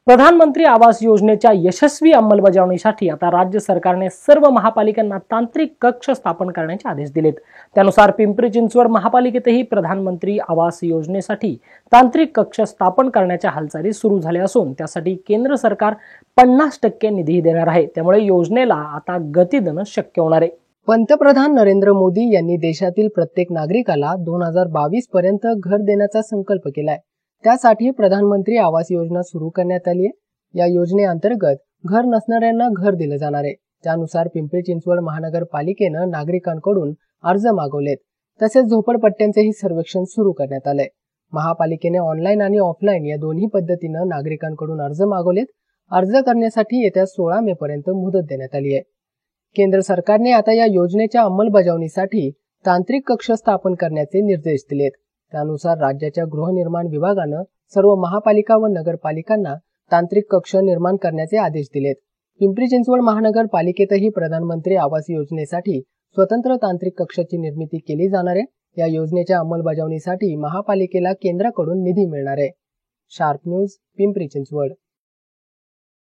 प्रधानमंत्री आवास योजनेच्या यशस्वी अंमलबजावणीसाठी आता राज्य सरकारने सर्व महापालिकांना तांत्रिक कक्ष स्थापन करण्याचे आदेश दिलेत। त्यानुसार पिंपरी चिंचवड महापालिकेतही प्रधानमंत्री आवास योजनेसाठी तांत्रिक कक्ष स्थापन करण्याच्या हालचाली सुरू झाल्या असून त्यासाठी केंद्र सरकार 50% निधी देणार आहे। त्यामुळे योजनेला आता गती देणं शक्य होणार आहे। पंतप्रधान नरेंद्र मोदी यांनी देशातील प्रत्येक नागरिकाला 2022 पर्यंत घर देण्याचा संकल्प केलाय। त्यासाठी प्रधानमंत्री आवास योजना सुरू करण्यात आली आहे। या योजनेअंतर्गत घर नसणाऱ्यांना घर दिलं जाणार आहे। त्यानुसार पिंपरी चिंचवड महानगरपालिकेनं नागरिकांकडून अर्ज मागवलेत। तसेच झोपडपट्ट्यांचेही सर्वेक्षण सुरू करण्यात आलंय। महापालिकेने ऑनलाईन आणि ऑफलाईन या दोन्ही पद्धतीनं नागरिकांकडून अर्ज मागवलेत। अर्ज करण्यासाठी येत्या 16 मे पर्यंत मुदत देण्यात आली आहे। केंद्र सरकारने आता या योजनेच्या अंमलबजावणीसाठी तांत्रिक कक्ष स्थापन करण्याचे निर्देश दिलेत। त्यानुसार राज्याच्या गृहनिर्माण विभागानं सर्व महापालिका व नगरपालिकांना तांत्रिक कक्ष निर्माण करण्याचे आदेश दिलेत। पिंपरी चिंचवड महानगरपालिकेतही प्रधानमंत्री आवास योजनेसाठी स्वतंत्र तांत्रिक कक्षाची निर्मिती केली जाणार आहे। या योजनेच्या अंमलबजावणीसाठी महापालिकेला केंद्राकडून निधी मिळणार आहे। Sharp news, Pimpri Chinchwad.